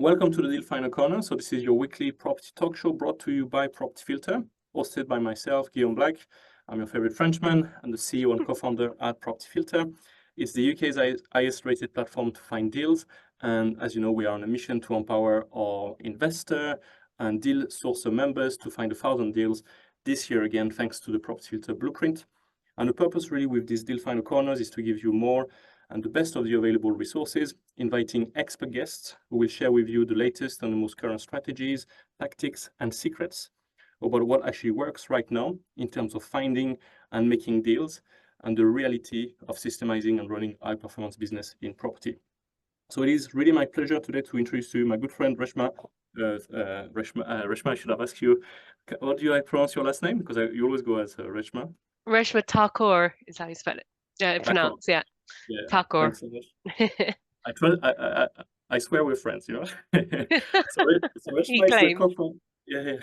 Welcome to the Deal Finder Corner. So this is your weekly property talk show brought to you by Sitefindr, hosted by myself, Guillaume Black. I'm your favorite Frenchman and the CEO and co-founder at Sitefindr. It's the UK's highest rated platform to find deals. And as you know, we are on a mission to empower our investor and deal sourcer members to find 1,000 deals this year again, thanks to the Sitefindr blueprint. And the purpose really with these Deal Finder Corners is to give you more and the best of the available resources, inviting expert guests who will share with you the latest and the most current strategies, tactics, and secrets about what actually works right now in terms of finding and making deals and the reality of systemizing and running high-performance business in property. So it is really my pleasure today to introduce to you my good friend Reshma. Reshma, I should have asked you, how do I pronounce your last name? Because you always go as Reshma. Reshma Thakur is how you spell it. Pronounce, yeah. Yeah, Thakur. thanks so much. I swear we're friends, you know. so Reshma is the co-founder.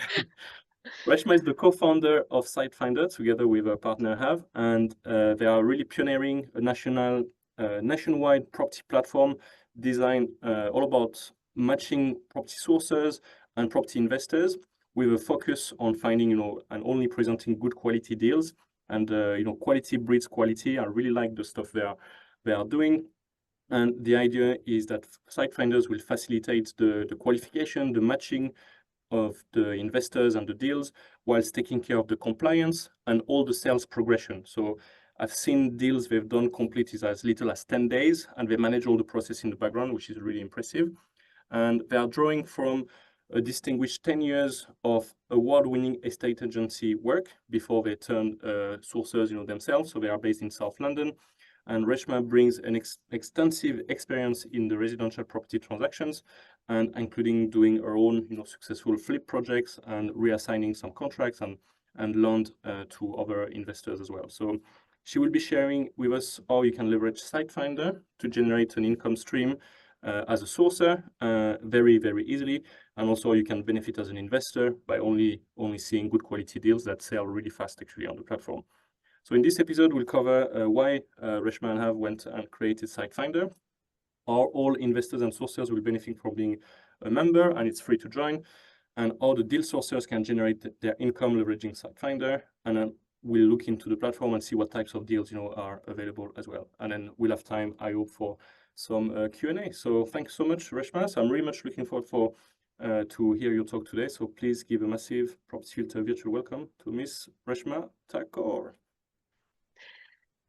Reshma is the co-founder of Sitefindr together with a partner Have, and they are really pioneering a nationwide property platform designed all about matching property sources and property investors with a focus on finding, and only presenting good quality deals. And quality breeds quality. I really like the stuff they are doing. And the idea is that Sitefindrs will facilitate the qualification, the matching of the investors and the deals, whilst taking care of the compliance and all the sales progression. So I've seen deals they've done completed as little as 10 days, and they manage all the process in the background, which is really impressive. And they are drawing from a distinguished 10 years of award-winning estate agency work before they turned sourcers, themselves. So they are based in South London. And Reshma brings an extensive experience in the residential property transactions, and including doing her own, successful flip projects and reassigning some contracts and loaned to other investors as well. So she will be sharing with us how you can leverage Sitefindr to generate an income stream as a sourcer very, very easily. And also you can benefit as an investor by only seeing good quality deals that sell really fast actually on the platform. So in this episode, we'll cover why Reshma and Have went and created Sitefindr, how all investors and sourcers will benefit from being a member, and it's free to join, and how the deal sourcers can generate their income leveraging Sitefindr. And then we'll look into the platform and see what types of deals are available as well. And then we'll have time, I hope, for some Q&A. So thanks so much, Reshma. So I'm really much looking forward to hear your talk today. So please give a massive Sitefindr virtual welcome to Miss Reshma Thakur.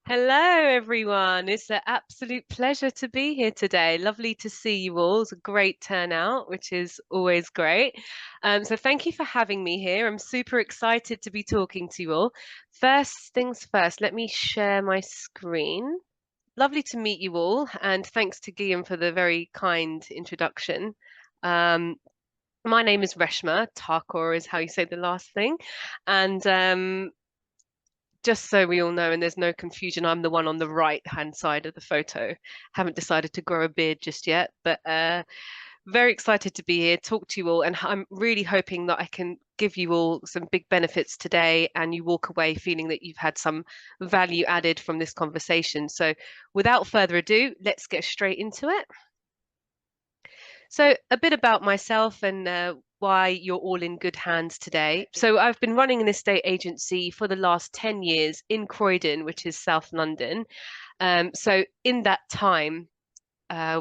Hello, everyone. It's an absolute pleasure to be here today. Lovely to see you all. It's a great turnout, which is always great. So thank you for having me here. I'm super excited to be talking to you all. First things first, let me share my screen. Lovely to meet you all, and thanks to Guillaume for the very kind introduction. My name is Reshma Thakur, is how you say the last thing, and just so we all know, and there's no confusion, I'm the one on the right-hand side of the photo. Haven't decided to grow a beard just yet, but very excited to be here, talk to you all, and I'm really hoping that I can give you all some big benefits today and you walk away feeling that you've had some value added from this conversation. So without further ado, let's get straight into it. So a bit about myself and why you're all in good hands today. So I've been running an estate agency for the last 10 years in Croydon, which is South London. So in that time,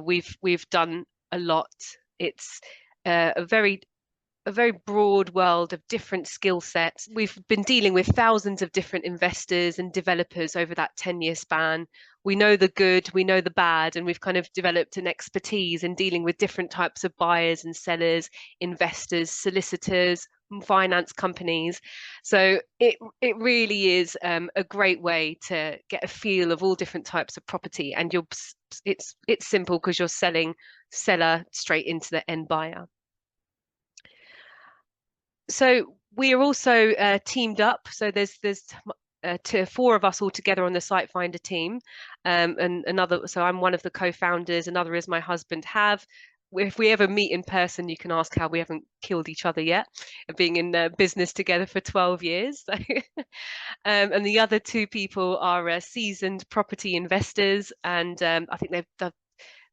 we've done a lot. It's a very broad world of different skill sets. We've been dealing with thousands of different investors and developers over that 10-year span. We know the good, we know the bad, and we've kind of developed an expertise in dealing with different types of buyers and sellers, investors, solicitors, finance companies. So it really is a great way to get a feel of all different types of property, and it's simple because you're selling seller straight into the end buyer. So we are also teamed up. So there's 4 of us all together on the Sitefindr team, and another. So I'm one of the co-founders. Another is my husband Have. If we ever meet in person, you can ask how we haven't killed each other yet, being in business together for 12 years. So and the other 2 people are seasoned property investors, and I think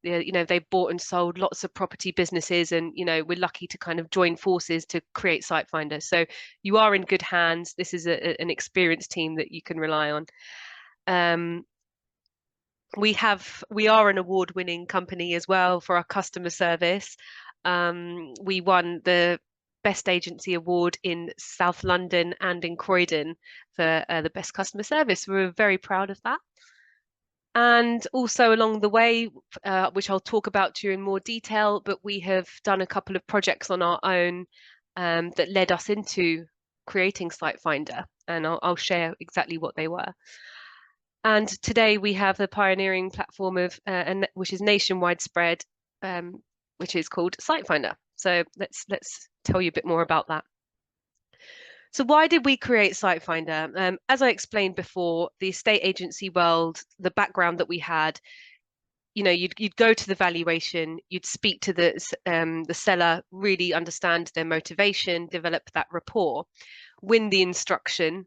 they bought and sold lots of property businesses, and we're lucky to kind of join forces to create Sitefinder. So you are in good hands. This is an experienced team that you can rely on. We are an award-winning company as well for our customer service. We won the Best Agency Award in South London and in Croydon for the best customer service. We're very proud of that. And also along the way, which I'll talk about to you in more detail, but we have done a couple of projects on our own that led us into creating Sitefinder, and I'll share exactly what they were. And today we have the pioneering platform of, which is nationwide spread, which is called Sitefinder. So let's tell you a bit more about that. So why did we create Sitefinder? As I explained before, the estate agency world, the background that we had, you'd go to the valuation, you'd speak to the seller, really understand their motivation, develop that rapport, win the instruction,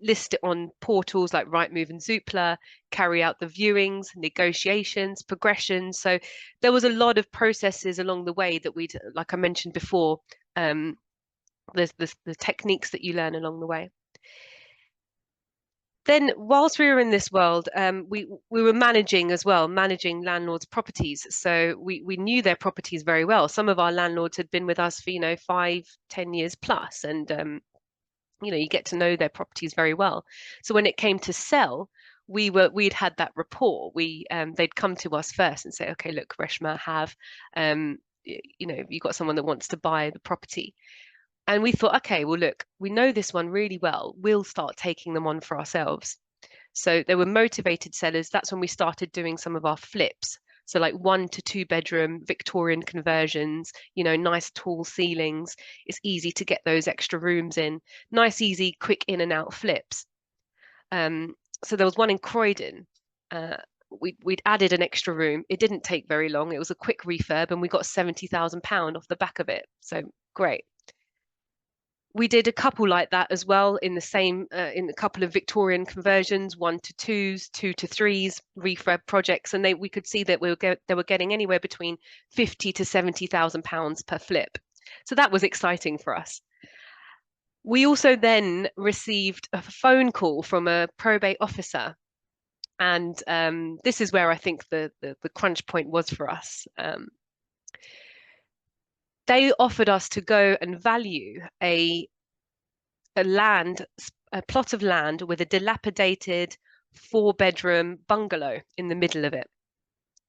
list it on portals like Rightmove and Zoopla, carry out the viewings, negotiations, progressions. So there was a lot of processes along the way that we'd, like I mentioned before, there's the techniques that you learn along the way. Then, whilst we were in this world, we were managing as well, managing landlords' properties. So we knew their properties very well. Some of our landlords had been with us for 5-10 years plus, and you get to know their properties very well. So when it came to sell, we'd had that rapport. They'd come to us first and say, okay, look, Reshma, you got someone that wants to buy the property. And we thought, okay, well, look, we know this one really well. We'll start taking them on for ourselves. So they were motivated sellers. That's when we started doing some of our flips. So like 1 to 2 bedroom Victorian conversions, nice tall ceilings. It's easy to get those extra rooms in. Nice, easy, quick in and out flips. So there was one in Croydon. We'd added an extra room. It didn't take very long. It was a quick refurb, and we got £70,000 off the back of it. So great. We did a couple like that as well in a couple of Victorian conversions, 1 to 2s, 2 to 3s, refurb projects, and we could see that they were getting anywhere between £50,000 to £70,000 per flip. So that was exciting for us. We also then received a phone call from a probate officer, and this is where I think the crunch point was for us. They offered us to go and value a plot of land with a dilapidated 4-bedroom bungalow in the middle of it.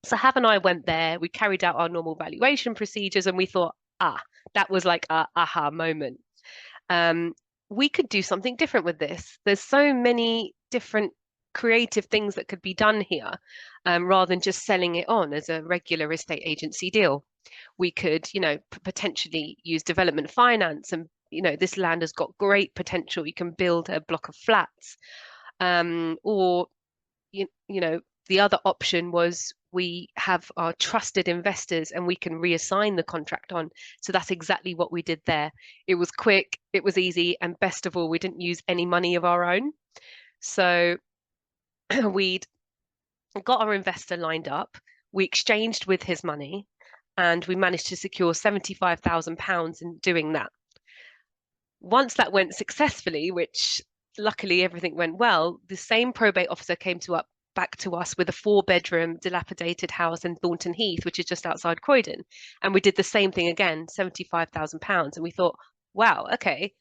So Hav and I went there, we carried out our normal valuation procedures, and we thought, that was like a aha moment. We could do something different with this. There's so many different creative things that could be done here, rather than just selling it on as a regular estate agency deal. We could, potentially use development finance, and this land has got great potential. You can build a block of flats, or the other option was we have our trusted investors and we can reassign the contract on. So that's exactly what we did there. It was quick, it was easy, and best of all, we didn't use any money of our own. So we'd got our investor lined up, we exchanged with his money, and we managed to secure £75,000 in doing that. Once that went successfully, which luckily everything went well, the same probate officer came back to us with a 4-bedroom dilapidated house in Thornton Heath, which is just outside Croydon. And we did the same thing again, £75,000. And we thought, wow, okay,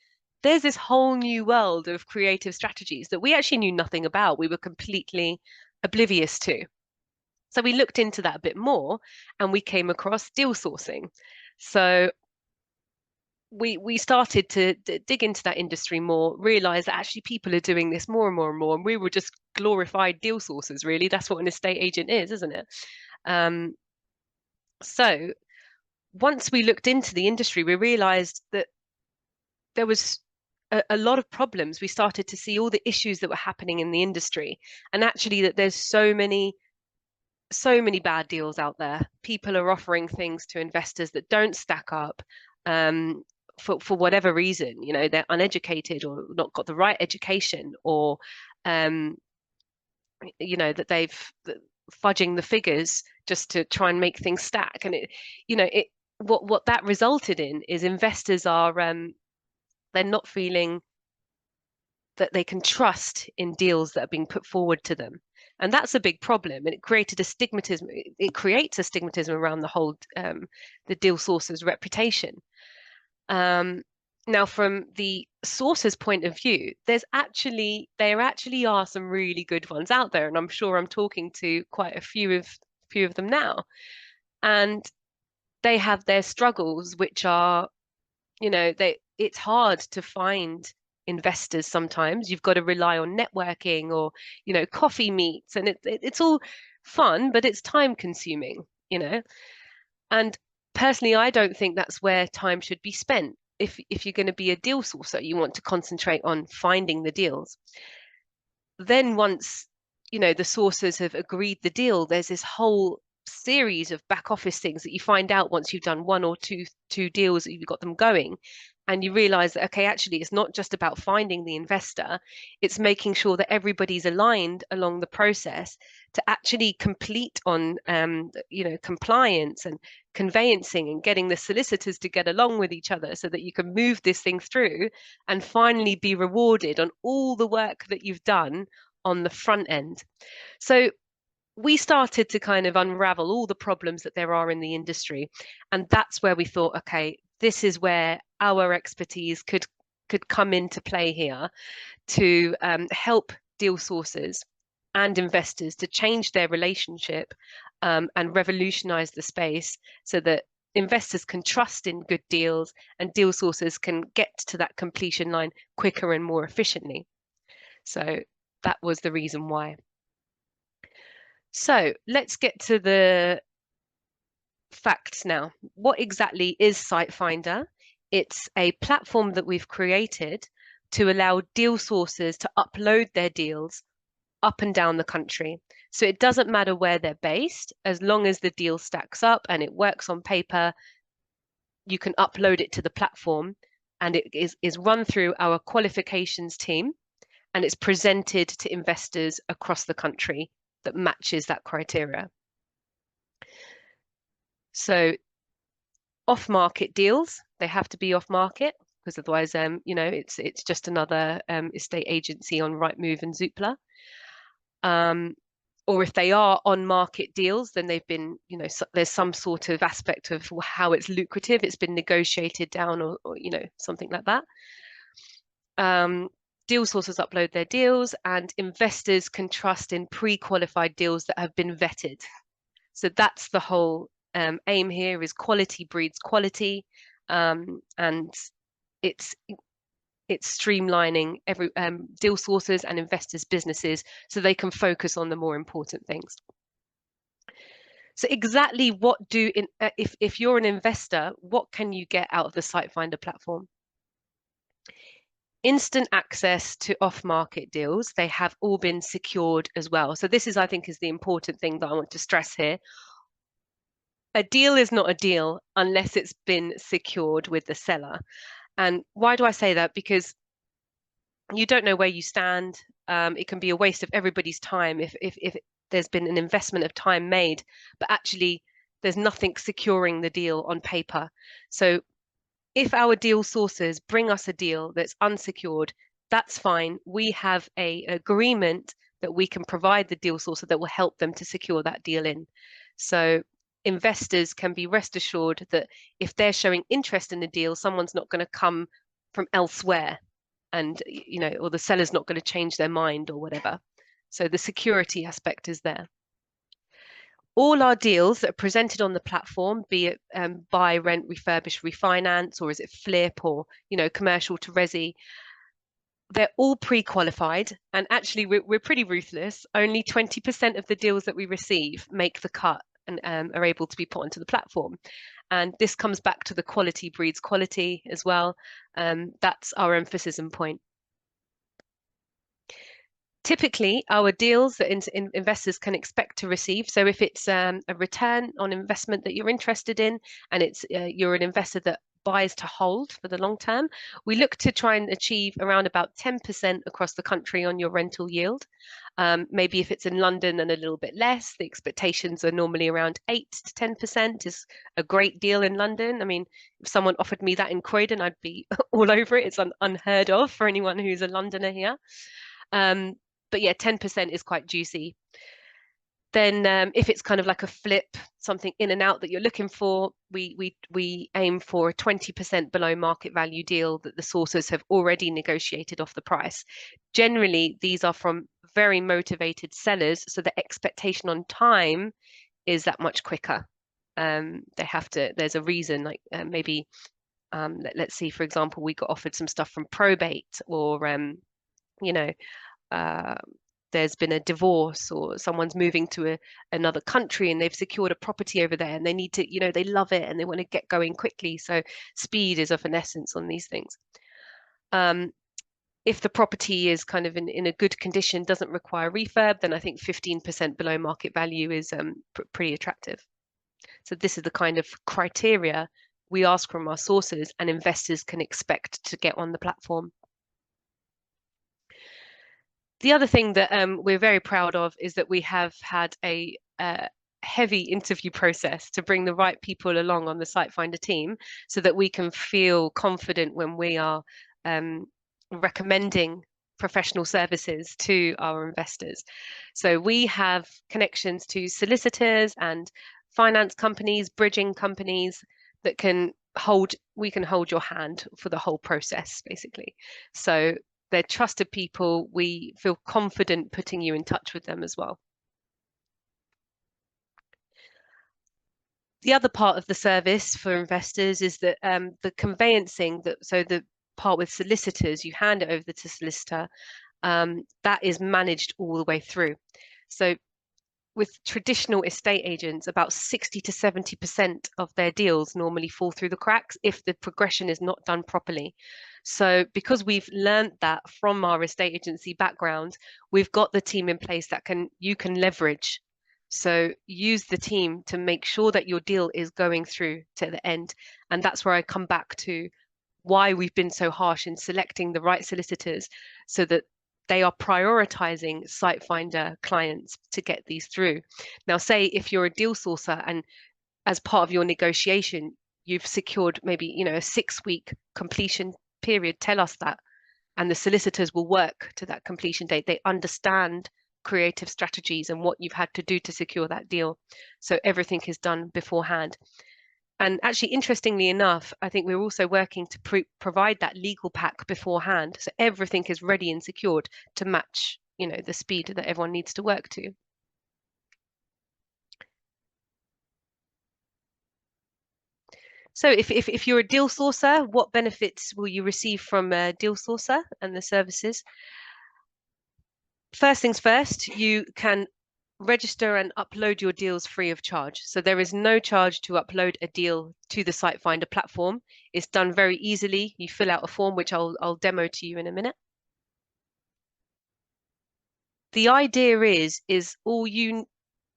there's this whole new world of creative strategies that we actually knew nothing about. We were completely oblivious to. So we looked into that a bit more, and we came across deal sourcing. So we started to dig into that industry more, realize that actually people are doing this more and more and more, and we were just glorified deal sources, really. That's what an estate agent is, isn't it? So once we looked into the industry, we realized that there was a lot of problems. We started to see all the issues that were happening in the industry, and actually that there's so many bad deals out there. People are offering things to investors that don't stack up, for whatever reason. They're uneducated or not got the right education, or that fudging the figures just to try and make things stack. And what that resulted in is investors are they're not feeling that they can trust in deals that are being put forward to them. And that's a big problem. And it created a stigmatism. It creates a stigmatism around the whole the deal source's reputation. Now, from the source's point of view, there actually are some really good ones out there, and I'm sure I'm talking to quite a few of them now. And they have their struggles, which are, it's hard to find investors sometimes. You've got to rely on networking or, coffee meets, and it's all fun, but it's time consuming, And personally, I don't think that's where time should be spent. If you're going to be a deal sourcer, you want to concentrate on finding the deals. Then once, the sources have agreed the deal, there's this whole series of back office things that you find out once you've done one or two deals that you've got them going. And you realize that, okay, actually, it's not just about finding the investor, it's making sure that everybody's aligned along the process to actually complete on, compliance and conveyancing and getting the solicitors to get along with each other so that you can move this thing through and finally be rewarded on all the work that you've done on the front end. So we started to kind of unravel all the problems that there are in the industry. And that's where we thought, okay, this is where our expertise could come into play here to help deal sources and investors to change their relationship and revolutionize the space so that investors can trust in good deals and deal sources can get to that completion line quicker and more efficiently. So that was the reason why. So let's get to the facts now. What exactly is Sitefindr? It's a platform that we've created to allow deal sources to upload their deals up and down the country. So it doesn't matter where they're based, as long as the deal stacks up and it works on paper, you can upload it to the platform, and it is run through our qualifications team, and it's presented to investors across the country that matches that criteria. So off-market deals, they have to be off-market because otherwise, it's just another estate agency on Rightmove and Zoopla. Or if they are on-market deals, then they've been, there's some sort of aspect of how it's lucrative. It's been negotiated down, or something like that. Deal sources upload their deals, and investors can trust in pre-qualified deals that have been vetted. So that's the whole aim here: is quality breeds quality, and it's streamlining every deal sources and investors' businesses so they can focus on the more important things. So exactly what if you're an investor, what can you get out of the Sitefindr platform? Instant access to off-market deals. They have all been secured as well. So this is, I think, is the important thing that I want to stress here. A deal is not a deal unless it's been secured with the seller. And why do I say that? Because you don't know where you stand. It can be a waste of everybody's time if there's been an investment of time made, but actually there's nothing securing the deal on paper. So if our deal sources bring us a deal that's unsecured, that's fine. We have an agreement that we can provide the deal sourcer that will help them to secure that deal in. So investors can be rest assured that if they're showing interest in the deal, someone's not going to come from elsewhere, and or the seller's not going to change their mind or whatever. So the security aspect is there. All our deals that are presented on the platform, be it buy, rent, refurbish, refinance, or is it flip, or commercial to resi, they're all pre-qualified. And actually, we're pretty ruthless. Only 20% of the deals that we receive make the cut and are able to be put onto the platform. And this comes back to the quality breeds quality as well. That's our emphasis and point. Typically, our deals that investors can expect to receive, so if it's a return on investment that you're interested in, and it's you're an investor that buys to hold for the long term, we look to try and achieve around about 10% across the country on your rental yield. Maybe if it's in London, then a little bit less. The expectations are normally around 8 to 10% is a great deal in London. I mean, if someone offered me that in Croydon, I'd be all over it. It's unheard of for anyone who's a Londoner here. But yeah, 10% is quite juicy. Then if it's kind of like a flip, something in and out that you're looking for, we aim for a 20% below market value deal that the sources have already negotiated off the price. Generally, these are from very motivated sellers, so the expectation on time is that much quicker. There's a reason, like maybe let's see, for example, we got offered some stuff from probate, or you know, there's been a divorce, or someone's moving to another country and they've secured a property over there and they need to, they love it and they want to get going quickly. So speed is of an essence on these things. If the property is kind of in a good condition, doesn't require refurb, then I think 15% below market value is pretty attractive. So this is the kind of criteria we ask from our sources and investors can expect to get on the platform. The other thing that we're very proud of is that we have had a heavy interview process to bring the right people along on the Sitefindr team so that we can feel confident when we are recommending professional services to our investors. So we have connections to solicitors and finance companies, bridging companies that we can hold your hand for the whole process, basically. So they're trusted people. We feel confident putting you in touch with them as well. The other part of the service for investors is that the conveyancing, so the part with solicitors, you hand it over to solicitor, that is managed all the way through. So with traditional estate agents, about 60 to 70% of their deals normally fall through the cracks if the progression is not done properly. So because we've learned that from our estate agency background, we've got the team in place that you can leverage. So use the team to make sure that your deal is going through to the end. And that's where I come back to why we've been so harsh in selecting the right solicitors so that they are prioritizing Sitefindr clients to get these through. Now, say if you're a deal sourcer and as part of your negotiation, you've secured maybe, a 6-week completion period, tell us that. And the solicitors will work to that completion date. They understand creative strategies and what you've had to do to secure that deal. So everything is done beforehand. And actually, interestingly enough, I think we're also working to provide that legal pack beforehand. So everything is ready and secured to match, the speed that everyone needs to work to. So if you're a deal sourcer, what benefits will you receive from a deal sourcer and the services? First things first, you can register and upload your deals free of charge. So there is no charge to upload a deal to the Sitefindr platform. It's done very easily. You fill out a form, which I'll demo to you in a minute. The idea is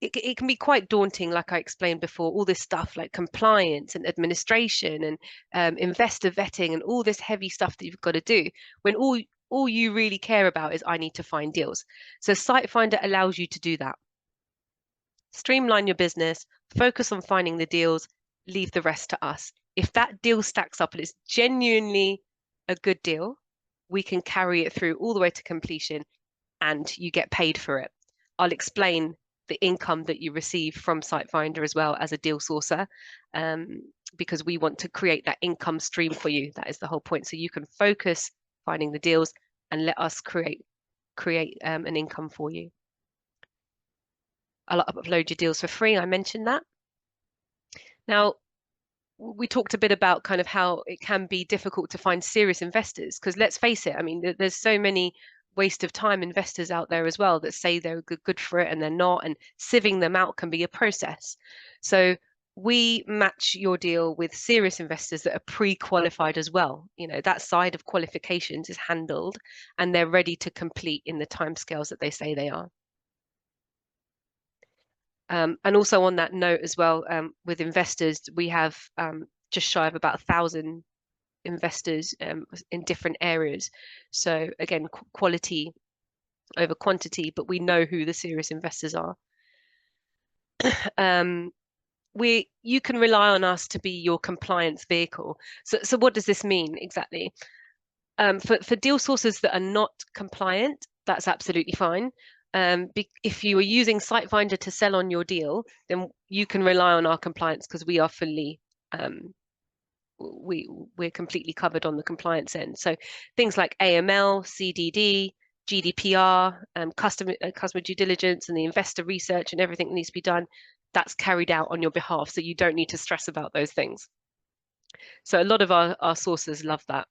it can be quite daunting, like I explained before, all this stuff like compliance and administration and investor vetting and all this heavy stuff that you've got to do, when all you really care about is I need to find deals. So Sitefindr allows you to do that. Streamline your business, focus on finding the deals, leave the rest to us. If that deal stacks up and it's genuinely a good deal, we can carry it through all the way to completion and you get paid for it. I'll explain the income that you receive from Sitefindr as well as a deal sourcer, because we want to create that income stream for you. That is the whole point. So you can focus finding the deals and let us create an income for you. I'll upload your deals for free. I mentioned that. Now, we talked a bit about kind of how it can be difficult to find serious investors, because let's face it, I mean, there's so many waste of time investors out there as well that say they're good for it and they're not, and sieving them out can be a process. So we match your deal with serious investors that are pre-qualified as well. That side of qualifications is handled and they're ready to complete in the timescales that they say they are. And also on that note as well, with investors, we have just shy of about 1,000 investors in different areas. So again, quality over quantity, but we know who the serious investors are. You can rely on us to be your compliance vehicle. So what does this mean exactly? For deal sources that are not compliant, that's absolutely fine. If you are using Sitefindr to sell on your deal, then you can rely on our compliance because we are fully we're completely covered on the compliance end. So things like AML, CDD, GDPR, customer due diligence, and the investor research and everything that needs to be done, that's carried out on your behalf. So you don't need to stress about those things. So a lot of our sources love that.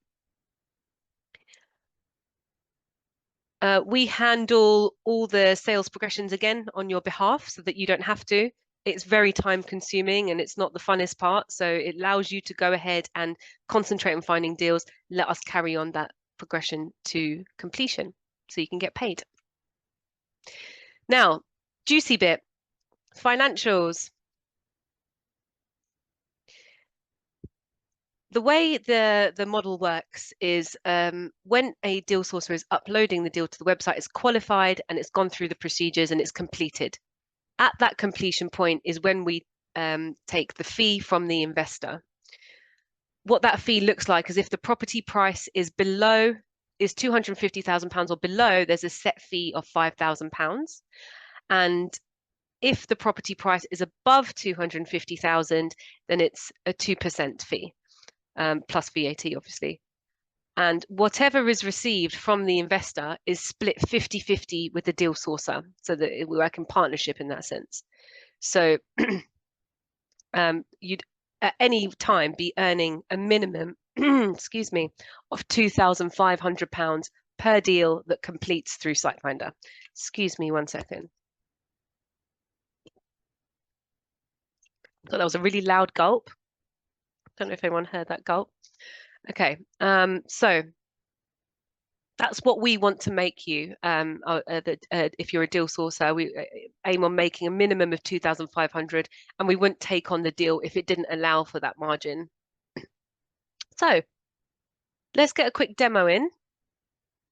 We handle all the sales progressions again on your behalf so that you don't have to. It's very time consuming and it's not the funnest part. So it allows you to go ahead and concentrate on finding deals. Let us carry on that progression to completion so you can get paid. Now, juicy bit, financials. The way the model works is when a deal sourcer is uploading the deal to the website, it's qualified and it's gone through the procedures and it's completed. At that completion point is when we take the fee from the investor. What that fee looks like is if the property price is £250,000 or below, there's a set fee of £5,000. And if the property price is above 250,000, then it's a 2% fee, plus VAT, obviously. And whatever is received from the investor is split 50-50 with the deal sourcer, so that we work in partnership in that sense. So you'd at any time be earning a minimum, excuse me, of £2,500 per deal that completes through Sitefindr. Excuse me 1 second. Thought that was a really loud gulp. Don't know if anyone heard that gulp. Okay, so that's what we want to make you. If you're a deal sourcer, we aim on making a minimum of 2,500, and we wouldn't take on the deal if it didn't allow for that margin. So let's get a quick demo in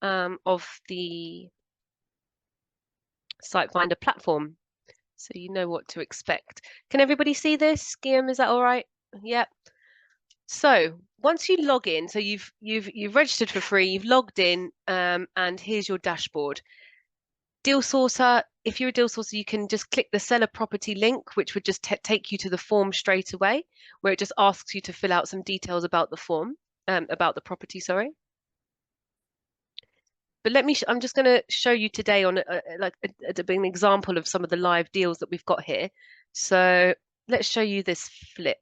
of the Sitefindr platform, so you know what to expect. Can everybody see this? Guillaume, is that all right? Yep. So once you log in, so you've registered for free, you've logged in, and here's your dashboard. Deal sourcer, if you're a deal sourcer, you can just click the seller property link, which would just take you to the form straight away, where it just asks you to fill out some details about the form, about the property, sorry. But I'm just going to show you today on an example of some of the live deals that we've got here. So let's show you this flip.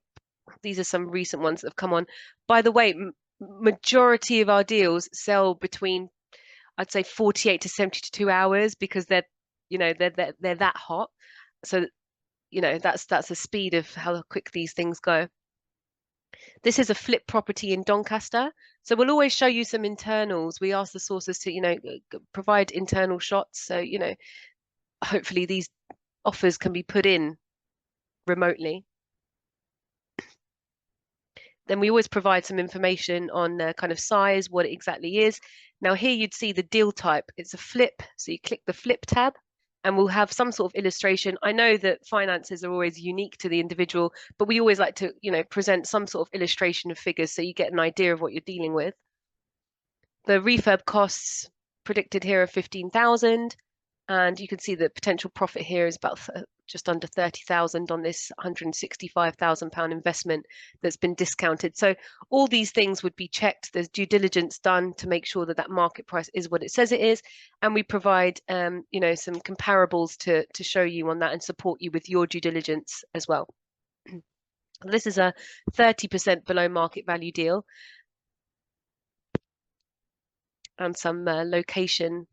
These are some recent ones that have come on. By the way, majority of our deals sell between, I'd say, 48 to 72 hours because they're that hot. So, that's the speed of how quick these things go. This is a flip property in Doncaster. So we'll always show you some internals. We ask the sources to, provide internal shots. So, hopefully these offers can be put in remotely. Then we always provide some information on kind of size, what it exactly is. Now here you'd see the deal type. It's a flip. So you click the flip tab and we'll have some sort of illustration. I know that finances are always unique to the individual, but we always like to, present some sort of illustration of figures so you get an idea of what you're dealing with. The refurb costs predicted here are 15,000. And you can see the potential profit here is about just under 30,000 on this £165,000 investment that's been discounted. So all these things would be checked. There's due diligence done to make sure that that market price is what it says it is. And we provide, some comparables to show you on that and support you with your due diligence as well. This is a 30% below market value deal. And some location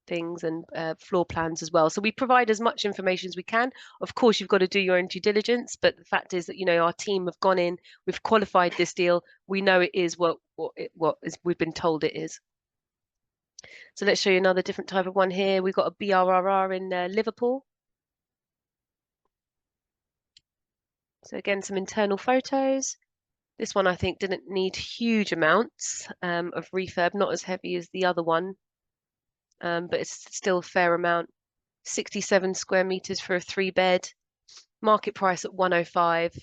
things and floor plans as well. So we provide as much information as we can. Of course, you've got to do your own due diligence, but the fact is that our team have gone in, we've qualified this deal, we know it is what we've been told it is. So let's show you another different type of one here. We've got a BRRR in Liverpool. So again, some internal photos. This one I think didn't need huge amounts of refurb, not as heavy as the other one, but it's still a fair amount. 67 square meters for a 3-bed, market price at 105,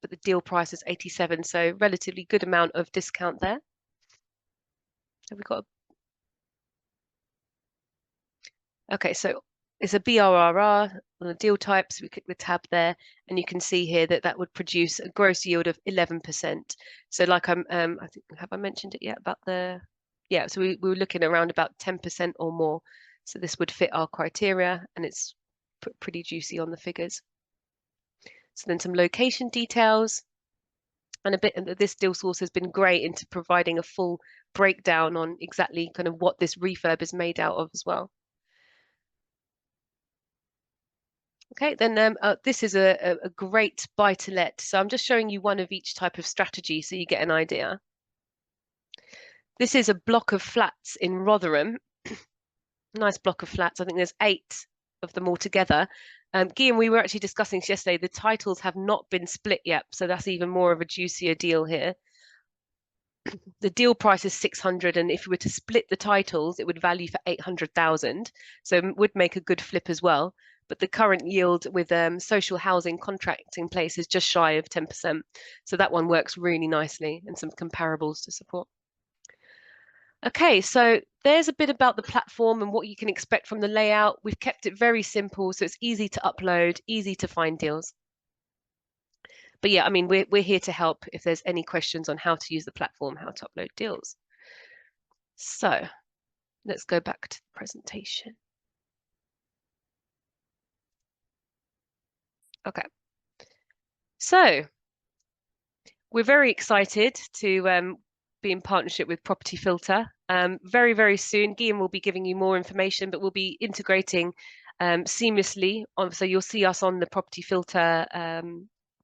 but the deal price is 87, so relatively good amount of discount there. Have we got okay, so it's a BRRR on the deal types. We click the tab there, and you can see here that that would produce a gross yield of 11%. So, like I think, have I mentioned it yet about the? Yeah, so we were looking around about 10% or more. So this would fit our criteria, and it's pretty juicy on the figures. So then some location details, and a bit. And this deal source has been great into providing a full breakdown on exactly kind of what this refurb is made out of as well. Okay, then this is a great buy-to-let. So I'm just showing you one of each type of strategy so you get an idea. This is a block of flats in Rotherham. Nice block of flats. I think there's 8 of them all together. Guillaume, we were actually discussing this yesterday. The titles have not been split yet, so that's even more of a juicier deal here. The deal price is 600, and if we were to split the titles, it would value for 800,000. So it would make a good flip as well. But the current yield with social housing contracts in place is just shy of 10%. So that one works really nicely, and some comparables to support. Okay, so there's a bit about the platform and what you can expect from the layout. We've kept it very simple, so it's easy to upload, easy to find deals. But yeah, I mean, we're here to help if there's any questions on how to use the platform, how to upload deals. So let's go back to the presentation. Okay. So we're very excited to be in partnership with Property Filter. Very, very soon, Guillaume will be giving you more information, but we'll be integrating seamlessly on, so you'll see us on the Property Filter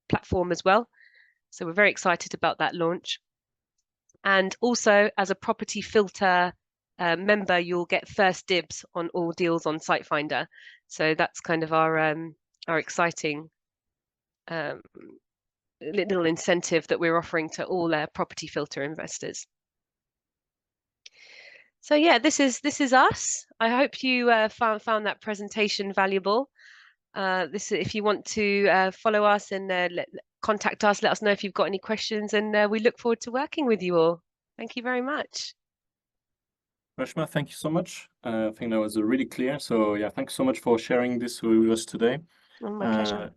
platform as well. So we're very excited about that launch. And also, as a Property Filter member, you'll get first dibs on all deals on Sitefindr. So that's kind of our exciting little incentive that we're offering to all Property Filter investors. So yeah, this is us. I hope you found that presentation valuable. If you want to follow us and contact us, let us know if you've got any questions, and we look forward to working with you all. Thank you very much. Reshma, thank you so much. I think that was really clear. So yeah, thanks so much for sharing this with us today. Oh, my pleasure.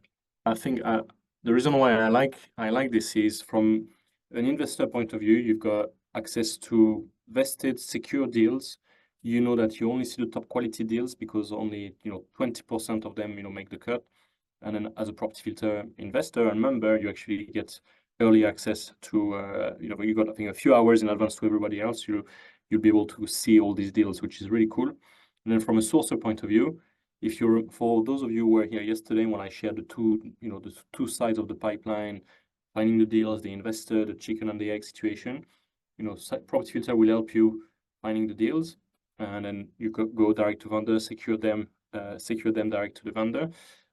I think the reason why I like this is from an investor point of view, you've got access to vested, secure deals. You know that you only see the top quality deals because only 20% of them make the cut. And then as a Property Filter investor and member, you actually get early access to you got I think a few hours in advance to everybody else. You'll be able to see all these deals, which is really cool. And then from a sourcer point of view, for those of you who were here yesterday when I shared the two sides of the pipeline, finding the deals, the investor, the chicken and the egg situation, Property Filter will help you finding the deals, and then you go direct to vendor, secure them direct to the vendor,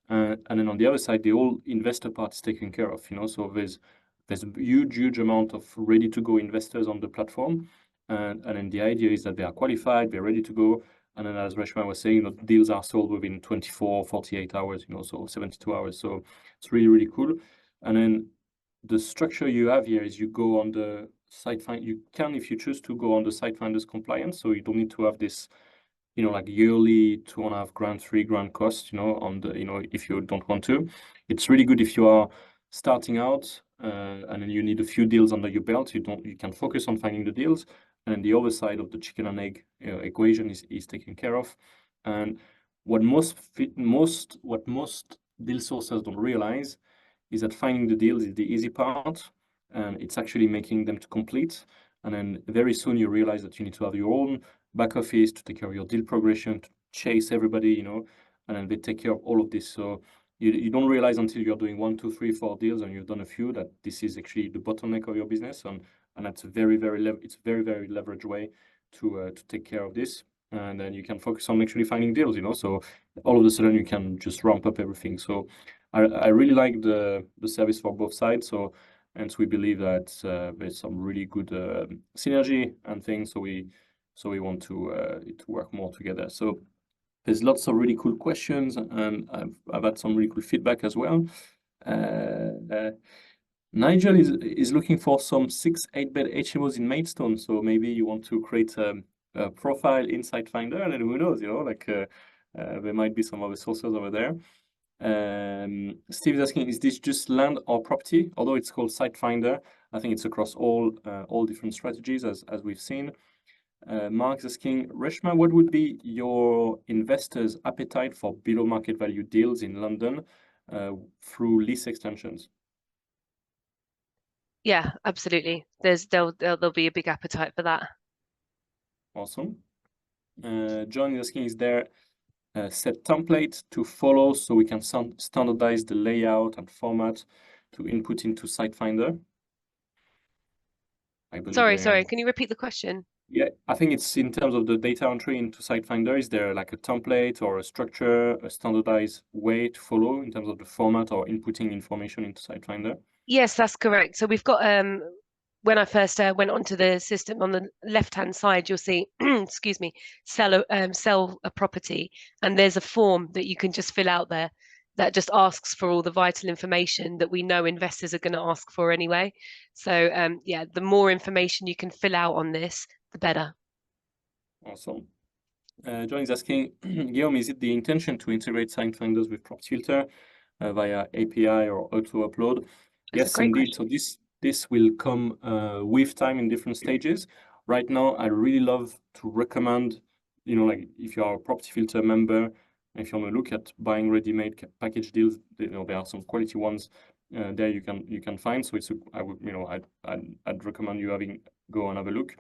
and then on the other side, the whole investor part is taken care of. So there's a huge amount of ready to go investors on the platform, and then the idea is that they are qualified, they're ready to go. And then, as Reshma was saying, deals are sold within 24, 48 hours, so 72 hours. So it's really cool. And then the structure you have here is you go on the Sitefinder. You can, if you choose to, go on the Sitefindr's compliance. So you don't need to have this, like yearly 2.5 grand, 3 grand cost, on the, if you don't want to. It's really good if you are starting out and then you need a few deals under your belt. You can focus on finding the deals. And then the other side of the chicken and egg equation is taken care of. And what most deal sources don't realize is that finding the deals is the easy part, and it's actually making them to complete. And then very soon you realize that you need to have your own back office to take care of your deal progression, to chase everybody, and then they take care of all of this. So you don't realize until you're doing 1, 2, 3, 4 deals and you've done a few that this is actually the bottleneck of your business. And that's a very leveraged way to take care of this, and then you can focus on actually finding deals. So all of a sudden you can just ramp up everything. So I really like the service for both sides. So And so we believe that there's some really good synergy and things. So we want to work more together. So there's lots of really cool questions, and I've had some really cool feedback as well. Nigel is looking for some 6-8-bed HMOs in Maidstone. So maybe you want to create a profile in Sitefindr, and then who knows, like there might be some other sources over there. Steve is asking, is this just land or property? Although it's called Sitefindr, I think it's across all different strategies as we've seen. Mark is asking, Reshma, what would be your investors' appetite for below market value deals in London through lease extensions? Yeah, absolutely. There'll be a big appetite for that. Awesome. John is asking, is there a set template to follow so we can standardize the layout and format to input into Sitefindr? I believe Sorry, can you repeat the question? Yeah, I think it's in terms of the data entry into Sitefindr, is there like a template or a structure, a standardized way to follow in terms of the format or inputting information into Sitefindr? Yes, that's correct. So we've got when I first went onto the system on the left-hand side, you'll see, excuse me, sell a property, and there's a form that you can just fill out there that just asks for all the vital information that we know investors are going to ask for anyway. So yeah, the more information you can fill out on this, the better. Awesome. John is asking, Guillaume, is it the intention to integrate Sitefindrs with PropFilter via API or auto upload? That's a Yes, great indeed. question. So this will come with time in different stages. Right now, I really love to recommend, like if you are a PropFilter member, if you want to look at buying ready-made package deals, there are some quality ones there you can find. So I'd recommend you go and have a look.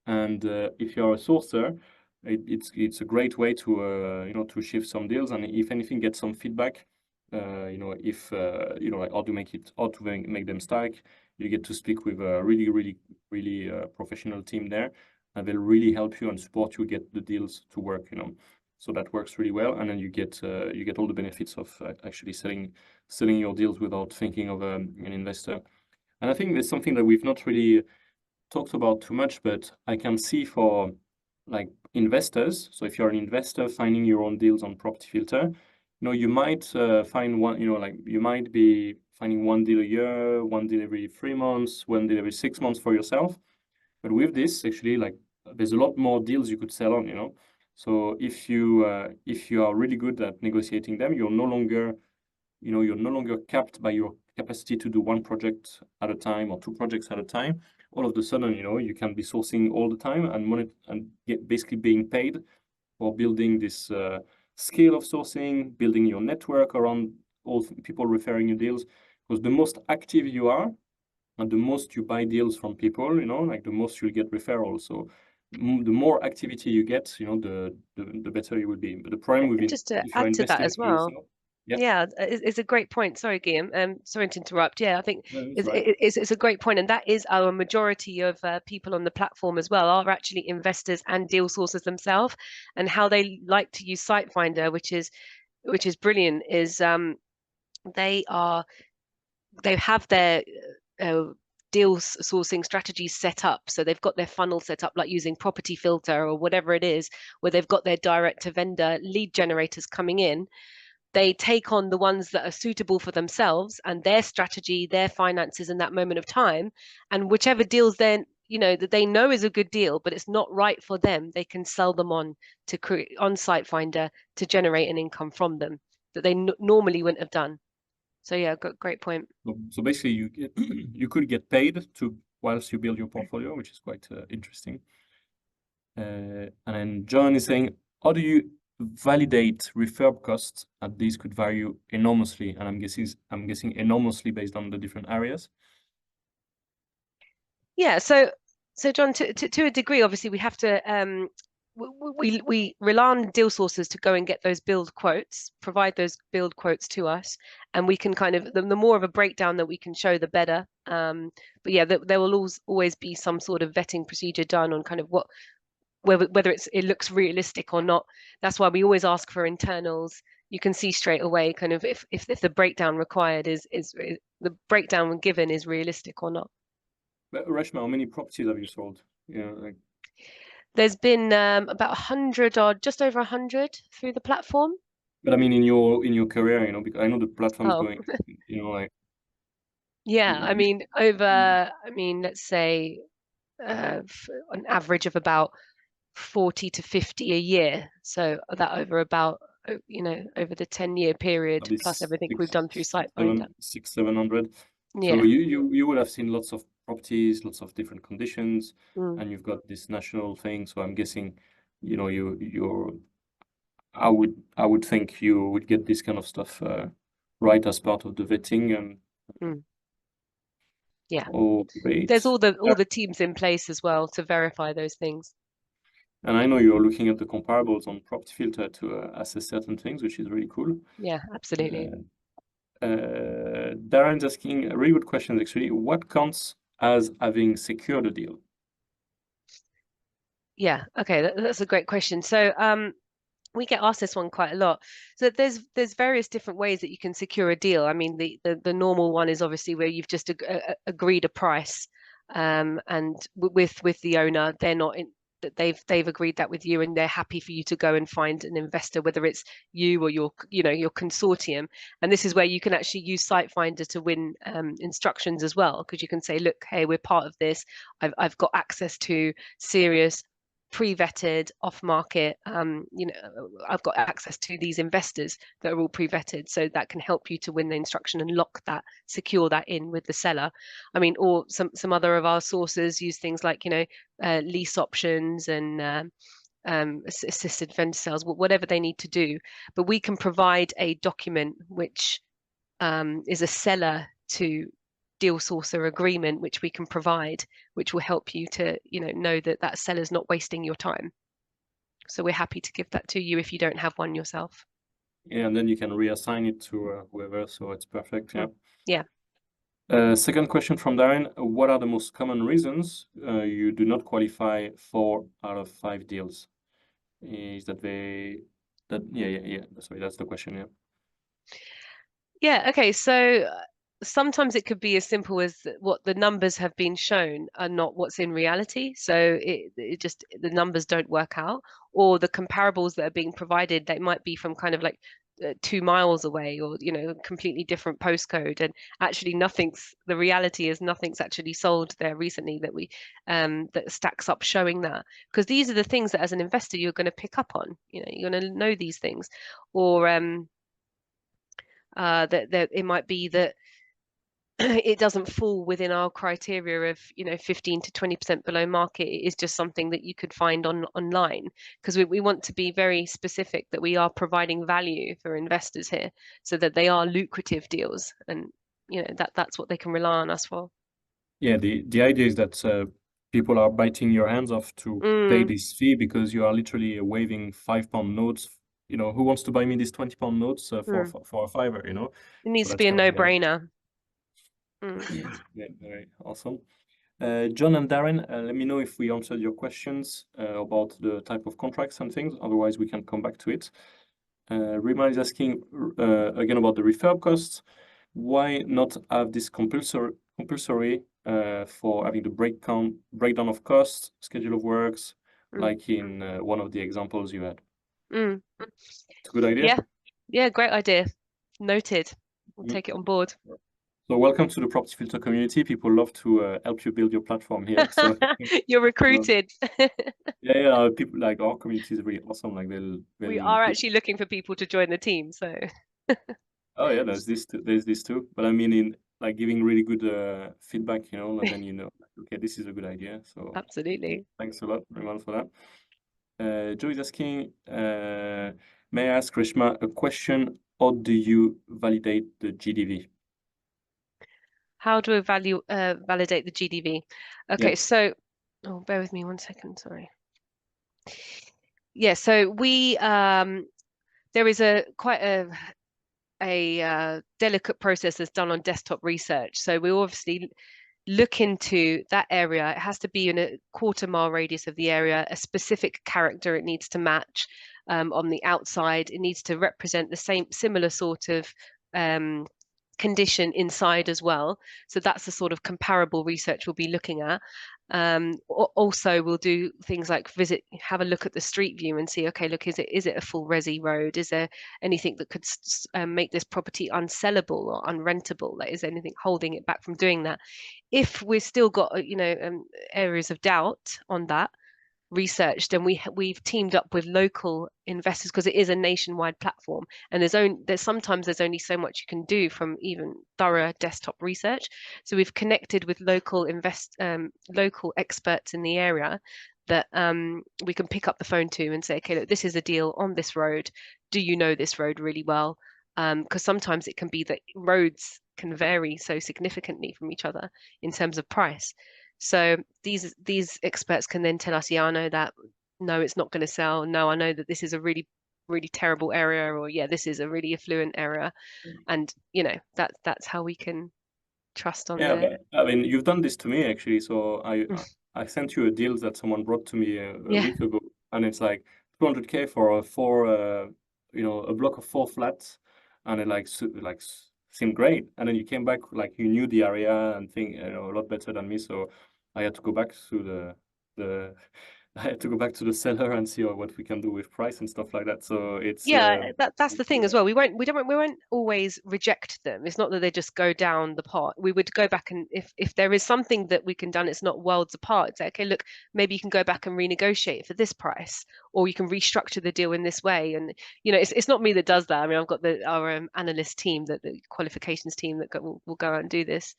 And if you are a sourcer, it's a great way to to shift some deals, and if anything, get some feedback. If like how to make them stack. You get to speak with a really professional team there, and they'll really help you and support you get the deals to work. So that works really well, and then you get all the benefits of actually selling your deals without thinking of an investor. And I think there's something that we've not really talked about too much, but I can see for like investors. So if you're an investor finding your own deals on PropFilter, you might find one, like you might be finding one deal a year, one deal every 3 months, one deal every 6 months for yourself. But with this, actually, like there's a lot more deals you could sell on. So if you are really good at negotiating them, you're no longer capped by your capacity to do one project at a time or two projects at a time. All of a sudden, you can be sourcing all the time and basically being paid for building this scale of sourcing, building your network around all people referring you deals. Because the most active you are, and the most you buy deals from people, like the most you'll get referrals. So the more activity you get, the better you will be. But the problem with And it, just to if you're add to that investing as for well, yourself, yeah, yeah, it's a great point. Sorry, Guillaume. Sorry to interrupt. Yeah, I think no, it's it's, right. it's a great point, and that is our majority of people on the platform as well are actually investors and deal sources themselves, and how they like to use Sitefinder, which is brilliant. Is they are they have their uh, deal sourcing strategies set up. So they've got their funnel set up, like using property filter or whatever it is, where they've got their direct to vendor lead generators coming in. They take on the ones that are suitable for themselves and their strategy, their finances in that moment of time. And whichever deals then, that they know is a good deal, but it's not right for them, they can sell them on to create on Sitefinder to generate an income from them that they normally wouldn't have done. So yeah, great point. So basically, you could get paid to whilst you build your portfolio, which is quite interesting. And then John is saying, how do you validate refurb costs? And these could vary enormously, and I'm guessing enormously based on the different areas. Yeah, so John, to a degree, obviously we have to we rely on deal sources to go and get those build quotes, provide those build quotes to us, and we can kind of the more of a breakdown that we can show, the better. But yeah, there will always be some sort of vetting procedure done on kind of whether it looks realistic or not. That's why we always ask for internals, you can see straight away kind of if the breakdown required is the breakdown given is realistic or not. But Reshma, how many properties have you sold? Yeah, like, There's been about 100 or just over 100 through the platform. but I mean in your career, you know, because I know the platform's Oh, going, you know, like yeah. I you, mean, let's say an average of about 40 to 50 a year. So that over about, over the 10-year period, plus this everything we've done through Sitefinder. 700. So Yeah. you would have seen lots of properties, lots of different conditions, Mm, and you've got this national thing. So I'm guessing, you know, you're I would think you would get this kind of stuff right as part of the vetting and mm. Yeah. oh There's great. all the teams in place as well to verify those things. And I know you're looking at the comparables on Property Filter to assess certain things, which is really cool. Yeah, absolutely. Darren's asking a really good question actually. What counts as having secured a deal? Yeah. Okay, that's a great question. So, we get asked this one quite a lot. So there's various different ways that you can secure a deal. I mean, the normal one is obviously where you've just agreed a price, and with the owner, they're not in that they've agreed that with you, and they're happy for you to go and find an investor, whether it's you or your consortium. And this is where you can actually use Sitefinder to win instructions as well, because you can say, look, hey, we're part of this. I've got access to serious pre-vetted off-market, I've got access to these investors that are all pre-vetted, so that can help you to win the instruction and secure that in with the seller. I mean, or some other of our sources use things like lease options and assisted vendor sales, whatever they need to do. But we can provide a document which is a seller to deal sourcer agreement, which we can provide, which will help you to know that that seller's not wasting your time. So we're happy to give that to you if you don't have one yourself. Yeah, and then you can reassign it to whoever, so it's perfect. Yeah. Yeah. Second question from Darren. What are the most common reasons you do not qualify 4 out of 5 deals? Is that yeah. Sorry, that's the question. Yeah. Yeah, okay. So sometimes it could be as simple as what the numbers have been shown are not what's in reality. So it just the numbers don't work out, or the comparables that are being provided, they might be from kind of like 2 miles away, or completely different postcode, and actually the reality is nothing's actually sold there recently that stacks up showing that. Because these are the things that as an investor you're going to pick up on. You're going to know these things, or that it might be that it doesn't fall within our criteria of 15 to 20% below market. It is just something that you could find online, because we want to be very specific that we are providing value for investors here, so that they are lucrative deals, and that's what they can rely on us for. Yeah, the idea is that people are biting your hands off to pay Mm, this fee because you are literally waving £5 notes. You know, who wants to buy me these £20 notes mm. for a fiver? You know, It so needs to that's be a kind of the idea. no-brainer. Mm. Yeah, very awesome. John and Darren, let me know if we answered your questions about the type of contracts and things. Otherwise, we can come back to it. Rima is asking again about the refurb costs. Why not have this compulsory for having the breakdown of costs, schedule of works, Mm. like in one of the examples you had? Mm. It's a good idea. Yeah, yeah, great idea. Noted. We'll Mm. take it on board. So welcome to the Property Filter community. People love to help you build your platform here. So You're uh, recruited. yeah, people like our community is really awesome. Like We they'll are give. actually looking for people to join the team, so Oh yeah, there's this too. But I mean, in like giving really good feedback, you know, and then okay, this is a good idea. So absolutely. thanks a lot, everyone, for that. Joe is asking, may I ask Reshma a question? How do you validate the GDV? How do we validate the GDV? Yeah, Okay, so bear with me 1 second, sorry. Yeah, so we there is a quite a delicate process that's done on desktop research. So we obviously look into that area. It has to be in a 1/4 mile radius of the area, a specific character it needs to match. on the outside. It needs to represent the similar sort of condition inside as well. So that's the sort of comparable research we'll be looking at. Also, we'll do things like have a look at the street view and see, okay, look, is it a full resi road? Is there anything that could make this property unsellable or unrentable? Like, is there anything holding it back from doing that? If we've still got, areas of doubt on that, researched, and we've teamed up with local investors because it is a nationwide platform, and there's sometimes only so much you can do from even thorough desktop research. So we've connected with local experts in the area that we can pick up the phone to and say, okay, look, this is a deal on this road. Do you know this road really well? Because sometimes it can be that roads can vary so significantly from each other in terms of price. So these experts can then tell us, yeah, I know that. No, it's not going to sell. No, I know that this is a really, really terrible area, or yeah, this is a really affluent area. And that's how we can trust on Yeah, the. but I mean, you've done this to me actually. So I sent you a deal that someone brought to me a Yeah, week ago, and it's like 200K for a block of 4 flats, and it seemed great. And then you came back like you knew the area and think a lot better than me. So I had to go back to the I had to go back to the seller and see what we can do with price and stuff like that. So it's yeah, that's the thing as well. We won't always reject them. It's not that they just go down the pot. We would go back, and if there is something that we can done, it's not worlds apart. It's like, okay, look, maybe you can go back and renegotiate for this price, or you can restructure the deal in this way. And it's not me that does that. I mean, I've got our analyst team, the qualifications team that will go out and do this.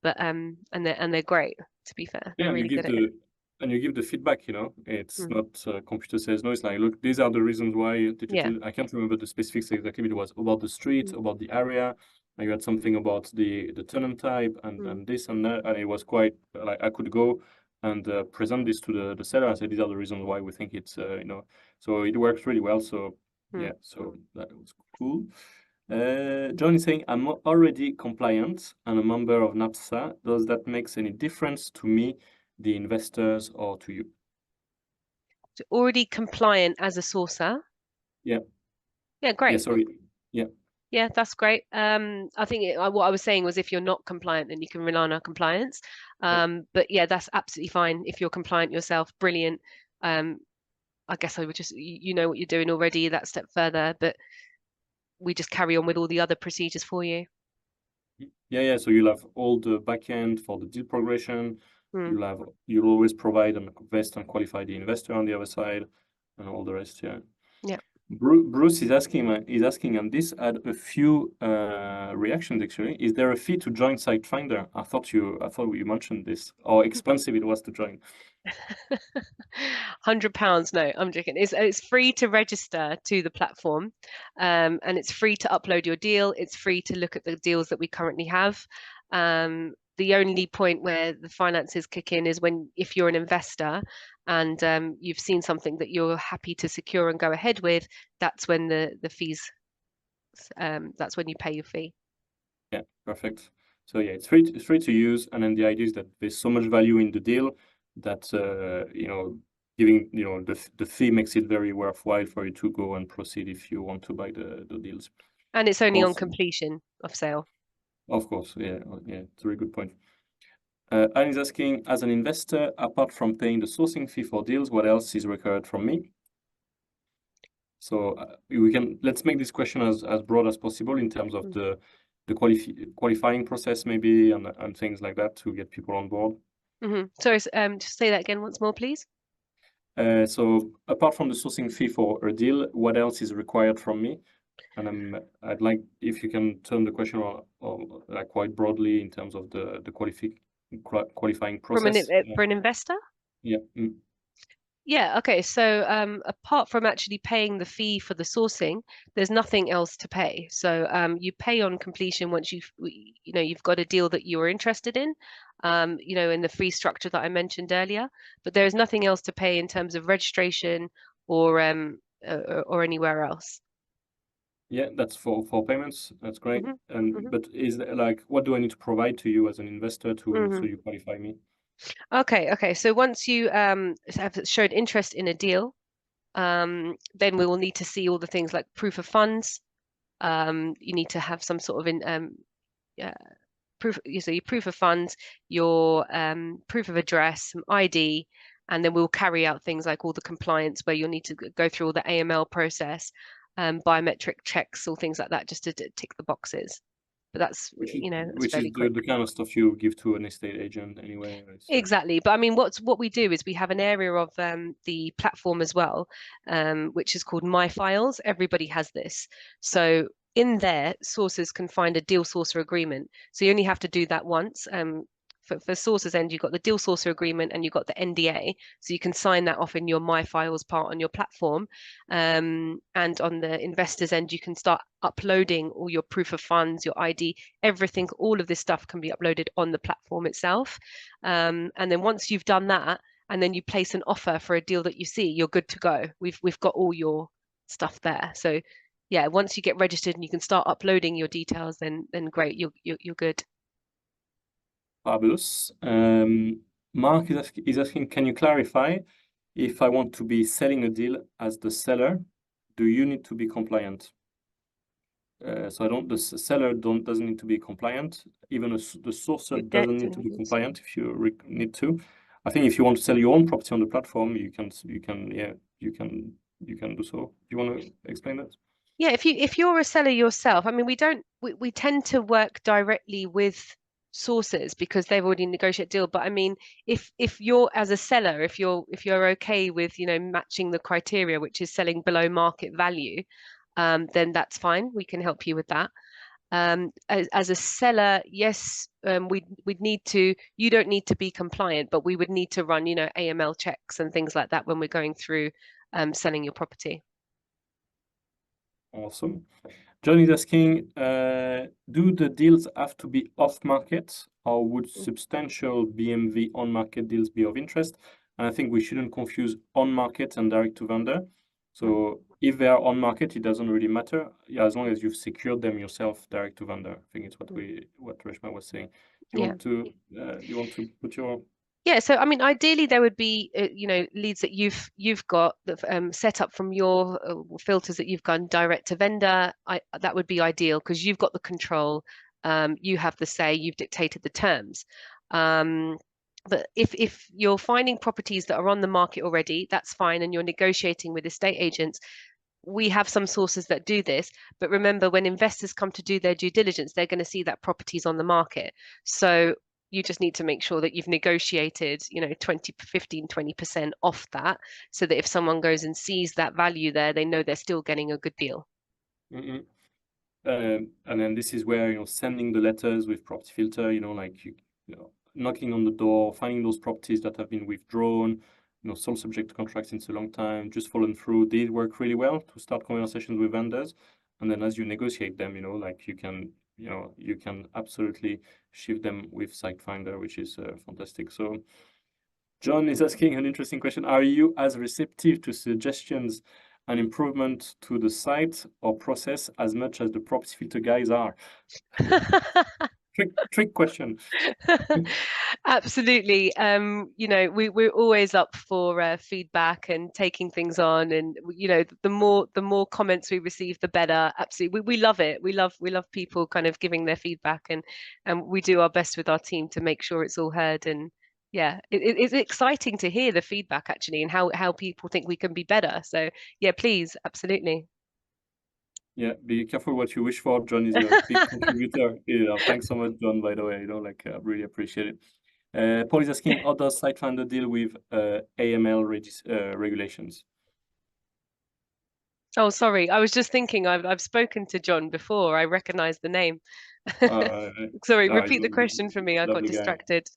But and they're great. To be fair, Yeah, they're and really good at it. you give the feedback, It's Mm, not computer says no. It's like, look, these are the reasons why. yeah. I can't remember the specifics exactly, but it was about the street, Mm, about the area. And you had something about the tenant type mm, and this and that, and it was quite like I could go and present this to the seller and say these are the reasons why we think it's so it works really well. So mm. yeah, so that was cool. John is saying, I'm already compliant and a member of NAPSA. Does that make any difference to me, the investors, or to you? So already compliant as a sourcer. Yeah. Yeah, Yeah, great. sorry. Yeah. Yeah, that's great. I think what I was saying was if you're not compliant, then you can rely on our compliance. Yeah. But yeah, that's absolutely fine. If you're compliant yourself, brilliant. Um, I guess I would just, you know what you're doing already, that step further, but we just carry on with all the other procedures for you. Yeah, yeah. So you'll have all the backend for the deal progression. Mm, You'll always provide and invest and qualify the investor on the other side and all the rest. Yeah. yeah. Bruce is asking, and this had a few reactions actually. Is there a fee to join Sitefinder? I thought you mentioned this, or expensive it was to join. £100. No, I'm joking. It's free to register to the platform, and it's free to upload your deal. It's free to look at the deals that we currently have. The only point where the finances kick in is if you're an investor and you've seen something that you're happy to secure and go ahead with. That's when the fees. That's when you pay your fee. Yeah, perfect. So yeah, it's free to use, and then the idea is that there's so much value in the deal that giving the fee makes it very worthwhile for you to go and proceed if you want to buy the deals. And it's only on Also, completion of sale. of course, yeah, yeah, it's a very good point. Anne is asking, as an investor, apart from paying the sourcing fee for deals, what else is required from me? So let's make this question as broad as possible in terms of Mm. the qualifying process maybe and things like that to get people on board. Sorry, just say that again once more, please. So apart from the sourcing fee for a deal, what else is required from me? And I'd like if you can turn the question or like quite broadly in terms of the qualifying process. For an investor? Yeah. Yeah, okay. So apart from actually paying the fee for the sourcing, there's nothing else to pay. So you pay on completion once you've got a deal that you are interested in, in the fee structure that I mentioned earlier. But there is nothing else to pay in terms of registration or or anywhere else. Yeah, that's for payments. That's great. hmm And hmm but is there, like what do I need to provide to you as an investor to hmm so you qualify me? Okay, okay. So once you have showed interest in a deal, Then we will need to see all the things like proof of funds. You need to have some sort of proof, so your proof of funds, your proof of address, some ID, and then we'll carry out things like all the compliance where you'll need to go through all the AML process, biometric checks or things like that, just to tick the boxes. But that's, Which is, that's which is fairly quick. the kind of stuff you give to an estate agent anyway. Exactly. But I mean, what we do is we have an area of the platform as well, which is called My Files. Everybody has this. So in there, sources can find a deal sourcer agreement. So you only have to do that once. For sources end, you've got the deal sourcer agreement and you've got the NDA. So you can sign that off in your My Files part on your platform. And on the investors end, you can start uploading all your proof of funds, your ID, everything, all of this stuff can be uploaded on the platform itself. And then once you've done that, and then you place an offer for a deal that you see, you're good to go. We've got all your stuff there. So yeah, once you get registered and you can start uploading your details, then great, you're good. Fabulous. Mark is asking, can you clarify if I want to be selling a deal as the seller, do you need to be compliant? So the seller doesn't need to be compliant. Even the sourcer doesn't need to be compliant if you need to. I think if you want to sell your own property on the platform, you can do so. Do you want to explain that? Yeah, if you're a seller yourself, I mean, we tend to work directly with sources because they've already negotiated deal. But I mean, if you're as a seller, if you're okay with, matching the criteria, which is selling below market value, then that's fine. We can help you with that. As a seller, yes, we'd need to. You don't need to be compliant, but we would need to run, AML checks and things like that when we're going through selling your property. Awesome. John is asking, do the deals have to be off market, or would substantial BMV on market deals be of interest? And I think we shouldn't confuse on market and direct to vendor. So if they are on market, it doesn't really matter, as long as you've secured them yourself direct to vendor. I think it's what Reshma was saying. Do you want to put your Yeah, so I mean, ideally there would be, leads that you've got that set up from your filters that you've gone direct to vendor. That would be ideal because you've got the control. You have the say. You've dictated the terms. But if you're finding properties that are on the market already, that's fine, and you're negotiating with estate agents. We have some sources that do this, but remember, when investors come to do their due diligence, they're going to see that property's on the market. So you just need to make sure that you've negotiated, 20, 15, 20% off that, so that if someone goes and sees that value there, they know they're still getting a good deal. Mm-hmm. And then this is where, sending the letters with property filter, knocking on the door, finding those properties that have been withdrawn, sold subject to contract since a long time, just fallen through. These work really well to start conversations with vendors. And then as you negotiate them, you can absolutely shift them with Sitefindr, which is fantastic. So John is asking an interesting question. Are you as receptive to suggestions and improvement to the site or process as much as the property filter guys are? Trick question. Absolutely. We're always up for feedback and taking things on, and the more comments we receive, the better. Absolutely, we love it. We love people kind of giving their feedback, and we do our best with our team to make sure it's all heard. And yeah, it's exciting to hear the feedback actually, and how people think we can be better. So yeah, please, absolutely. Yeah, be careful what you wish for. John is a big contributor. Yeah, thanks so much, John, by the way. I really appreciate it. Paul is asking, how does Sitefindr deal with AML regulations? Oh, sorry. I was just thinking I've spoken to John before. I recognize the name. Sorry, repeat the question for me. I got Lovely guy. distracted.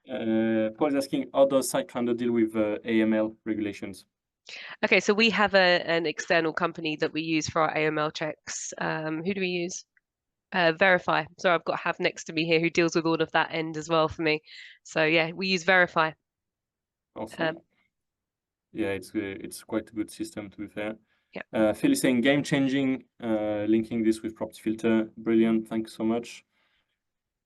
Paul is asking, how does Sitefindr deal with AML regulations? Okay, so we have an external company that we use for our AML checks. Who do we use? Verify. So I've got Have next to me here who deals with all of that end as well for me. So yeah, we use Verify. Awesome. Yeah, it's quite a good system, to be fair. Yeah. Phil is saying game changing, linking this with property filter. Brilliant. Thanks so much.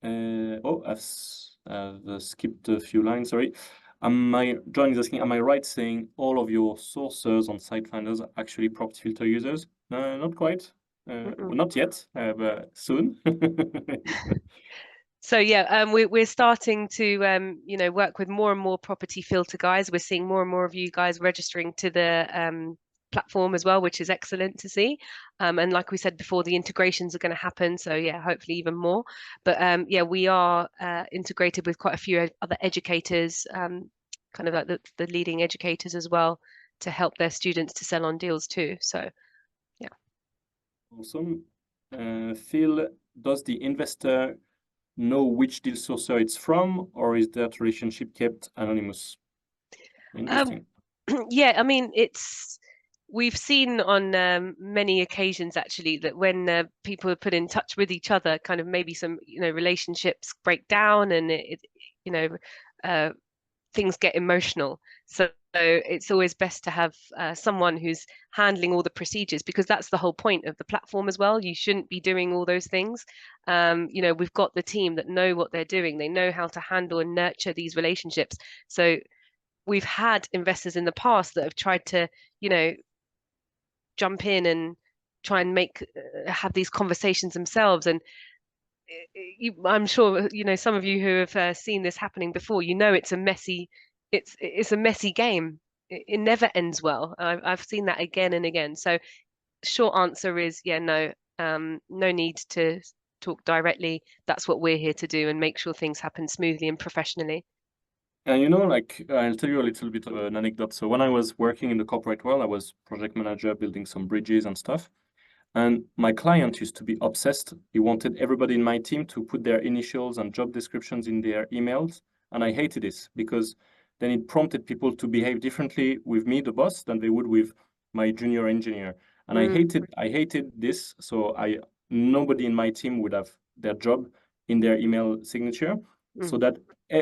I've skipped a few lines, sorry. John is asking, am I right saying all of your sources on Sitefinders are actually property filter users? Not quite. Well, not yet, but soon. So yeah, we're starting to work with more and more property filter guys. We're seeing more and more of you guys registering to the platform as well, which is excellent to see. And like we said before, the integrations are going to happen. So yeah, hopefully even more. But yeah, we are integrated with quite a few other educators, kind of like the leading educators as well, to help their students to sell on deals too. So yeah. Awesome. Phil, does the investor know which deal sourcer it's from, or is that relationship kept anonymous? Um, Interesting. yeah, I mean, we've seen on many occasions actually that when people are put in touch with each other, kind of maybe some relationships break down and you know uh, things get emotional. So it's always best to have someone who's handling all the procedures because that's the whole point of the platform as well. You shouldn't be doing all those things. We've got the team that know what they're doing. They know how to handle and nurture these relationships. So we've had investors in the past that have tried to, you know, jump in and try and make have these conversations themselves. And I'm sure some of you who have seen this happening before. It's a messy, it's a messy game. It never ends well. I've seen that again and again. So short answer is yeah, no, no need to talk directly. That's what we're here to do and make sure things happen smoothly and professionally. And like I'll tell you a little bit of an anecdote. So when I was working in the corporate world, I was project manager building some bridges and stuff. And my client used to be obsessed. He wanted everybody in my team to put their initials and job descriptions in their emails. And I hated this because then it prompted people to behave differently with me, the boss, than they would with my junior engineer. And Mm, I hated this. So nobody in my team would have their job in their email signature. mm, So that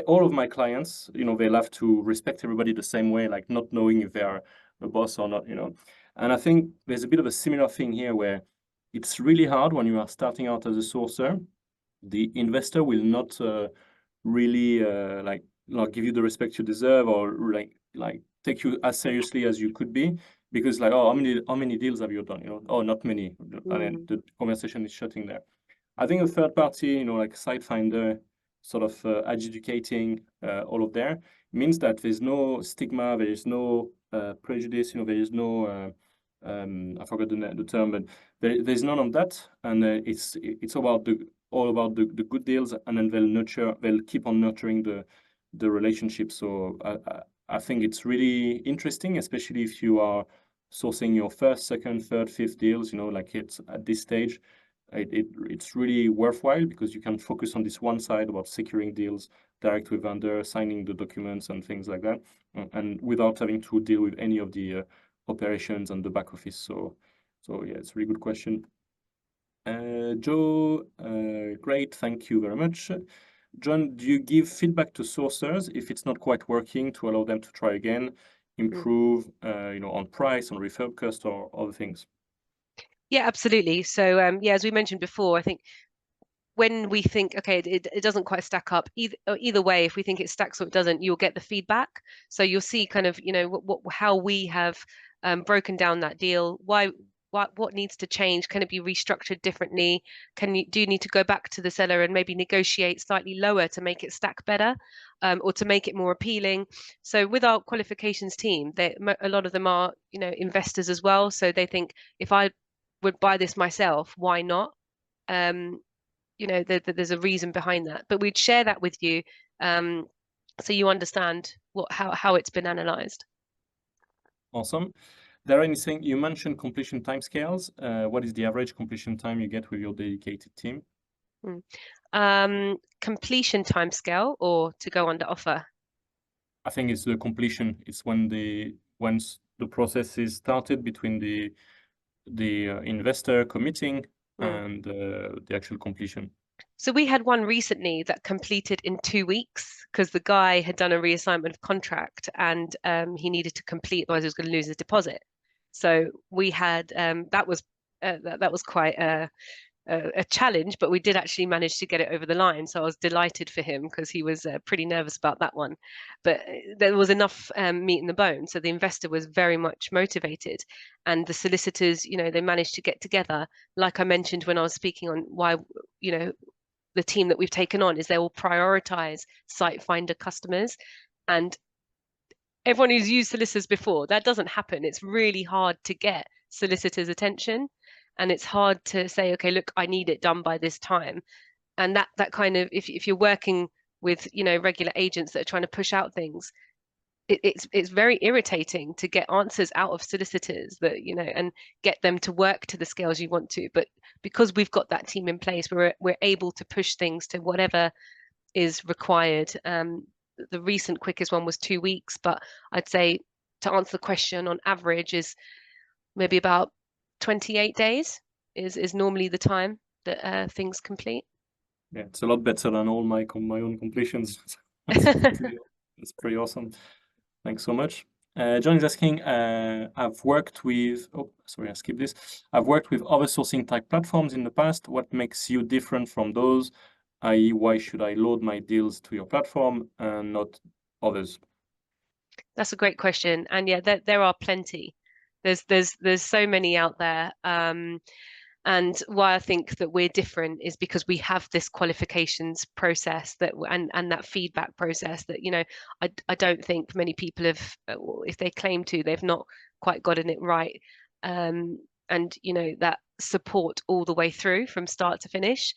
all of my clients, they'll have to respect everybody the same way, like not knowing if they're a boss or not. And I think there's a bit of a similar thing here where it's really hard when you are starting out as a sourcer. The investor will not really like give you the respect you deserve or like take you as seriously as you could be because like, oh, how many deals have you done? Oh, not many. And then mm, the conversation is shutting there. I think a third party, like Sitefinder, sort of adjudicating all of there means that there's no stigma, there is no prejudice, there is no, I forgot the term, but there's none of that. And it's all about the good deals, and then they'll keep on nurturing the relationship. So I think it's really interesting, especially if you are sourcing your first, second, third, fifth deals, like it's at this stage it's really worthwhile because you can focus on this one side about securing deals direct with vendor, signing the documents and things like that, and without having to deal with any of the operations and the back office. So yeah, it's a really good question. Joe, great, thank you very much. John, do you give feedback to sourcers if it's not quite working to allow them to try again, mm. improve, on price, on refurb cost, or other things? Yeah, absolutely. So yeah, as we mentioned before, I think when we think, okay, it doesn't quite stack up, either way, if we think it stacks or it doesn't, you'll get the feedback. So you'll see kind of, how we have broken down that deal, what needs to change, can it be restructured differently, do you need to go back to the seller and maybe negotiate slightly lower to make it stack better, or to make it more appealing. So with our qualifications team, a lot of them are, investors as well. So they think if I would buy this myself, why not? Um, there's a reason behind that, but we'd share that with you, um, so you understand how it's been analyzed. Awesome. There anything you mentioned completion timescales? What is the average completion time you get with your dedicated team? Mm. Completion timescale or to go under offer? I think it's the completion. It's once the process is started between the investor committing Mm. and the actual completion. So we had one recently that completed in 2 weeks because the guy had done a reassignment of contract and he needed to complete, otherwise he was going to lose his deposit. So we had that was quite a challenge, but we did actually manage to get it over the line. So I was delighted for him because he was pretty nervous about that one. But there was enough meat in the bone. So the investor was very much motivated. And the solicitors, they managed to get together. Like I mentioned when I was speaking on why, the team that we've taken on is they will prioritize Sitefindr customers. And everyone who's used solicitors before, that doesn't happen. It's really hard to get solicitors' attention. And it's hard to say, okay, look, I need it done by this time. And that kind of, if you're working with, regular agents that are trying to push out things, it's very irritating to get answers out of solicitors that, and get them to work to the scales you want to. But because we've got that team in place, we're able to push things to whatever is required. The recent quickest one was 2 weeks, but I'd say to answer the question, on average is maybe about 28 days is normally the time that things complete. Yeah, it's a lot better than all my own completions. That's pretty awesome. Thanks so much. John is asking, I've worked with, oh, sorry, I skipped this. I've worked with other sourcing type platforms in the past. What makes you different from those? I.e., why should I load my deals to your platform and not others? That's a great question. And yeah, there are plenty. There's so many out there. And why I think that we're different is because we have this qualifications process and that feedback process that, I don't think many people have, if they claim to, they've not quite gotten it right. And, that support all the way through from start to finish,